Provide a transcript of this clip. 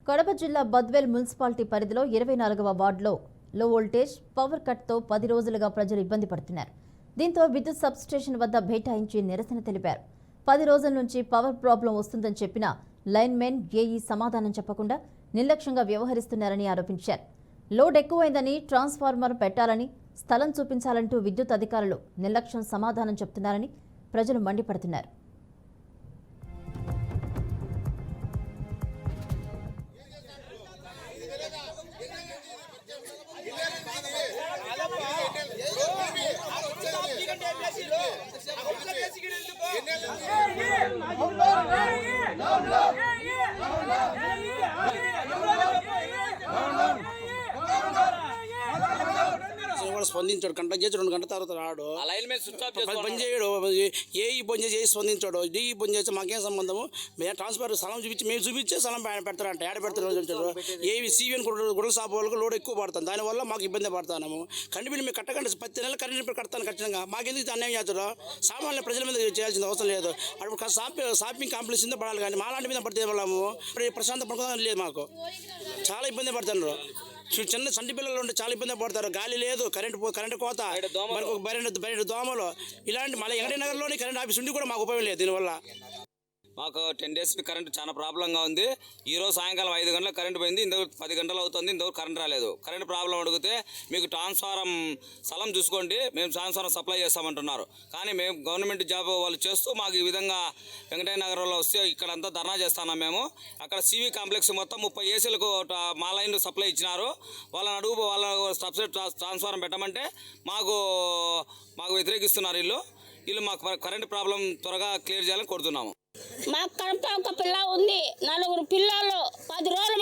కడప జిల్లా బద్వేల్ మున్సిపాలిటీ పరిధిలో 24వ వార్డులో లో వోల్టేజ్ పవర్ కట్తో 10 రోజులుగా ప్రజలు ఇబ్బంది పడుతున్నారు. దీంతో విద్యుత్ సబ్స్టేషన్ వద్ద బైఠాయించి నిరసన తెలిపారు. 10 రోజుల నుంచి పవర్ ప్రాబ్లం వస్తుందని చెప్పిన లైన్మెన్ ఏఈ సమాధానం చెప్పకుండా నిర్లక్ష్యంగా వ్యవహరిస్తున్నారని ఆరోపించారు. లోడ్ ఎక్కువైందని ట్రాన్స్ఫార్మర్ పెట్టాలని, స్థలం చూపించాలంటూ విద్యుత్ అధికారులు నిర్లక్ష్యం సమాధానం చెప్తున్నారని ప్రజలు మండిపడుతున్నారు. స్పందించాడు. గంట చేసి 2 గంటల తర్వాత రాడు. పని చేయడు. ఏఈ పని చేసి స్పందించాడు. డిఈ పని చేస్తే మాకేం సంబంధము? మేము ట్రాన్స్ఫర్ స్థలం చూపించి మేము చూపించే స్థలం పెడతారంట. ఏడ పెడతారు? ఏవి సివిఎన్ గుడల షాప్ వాళ్ళకి లోడ్ ఎక్కువ పడుతుంది. దానివల్ల మాకు ఇబ్బంది పడతాము. కంటి బిల్లు మేము కట్టకండి. 10 నెలలు కరెంట్ బిల్లు కడతాను ఖచ్చితంగా. మాకెందుకు అన్యాయం చేస్తాడు? సామాన్య ప్రజల మీద చేయాల్సిన అవసరం లేదు. అప్పుడు షాపింగ్ కాంప్లెక్స్ మీద పడాలి, కానీ మాలాంటి మీద పడితే వాళ్ళము ప్రశాంత పడుకోవడం లేదు. మాకు చాలా ఇబ్బంది పడుతున్నారు. చిన్న సంటి పిల్లలు ఉంటే చాలా ఇబ్బంది పడతారు. గాలి లేదు, కరెంట్ కోత, బయట దోమలు, ఇలాంటి మళ్ళీ వెంకటనగర్లోని కరెంట్ ఆఫీస్ ఉండి కూడా మాకు ఉపయోగం లేదు. దీనివల్ల మాకు 10 డేస్ కరెంట్ చాలా ప్రాబ్లంగా ఉంది. ఈరోజు సాయంకాలం 5 గంటలకు కరెంట్ పోయింది. ఇంతవరకు 10 గంటలు అవుతుంది, ఇంతవరకు కరెంట్ రాలేదు. కరెంట్ ప్రాబ్లం అడిగితే మీకు ట్రాన్స్ఫారం స్థలం చూసుకోండి, మేము ట్రాన్స్ఫారం సప్లై చేస్తామంటున్నారు. కానీ మేము గవర్నమెంట్ జాబ్ వాళ్ళు చేస్తూ మాకు ఈ విధంగా వెంకటనగర్లో వస్తే ఇక్కడంతా ధర్నా చేస్తున్నాం. మేము అక్కడ సివి కాంప్లెక్స్ మొత్తం 30 ఏసీలకు మా లైన్ సప్లై ఇచ్చినారు. వాళ్ళ సబ్సిడీ ట్రాన్స్ఫారం పెట్టమంటే మాకు వ్యతిరేకిస్తున్నారు. వీళ్ళు మాకు కరెంట్ ప్రాబ్లం త్వరగా క్లియర్ చేయాలని కోరుతున్నాము. మాకు కడుపుతో ఒక పిల్ల ఉంది. 4 పిల్లలు 10 రోజులు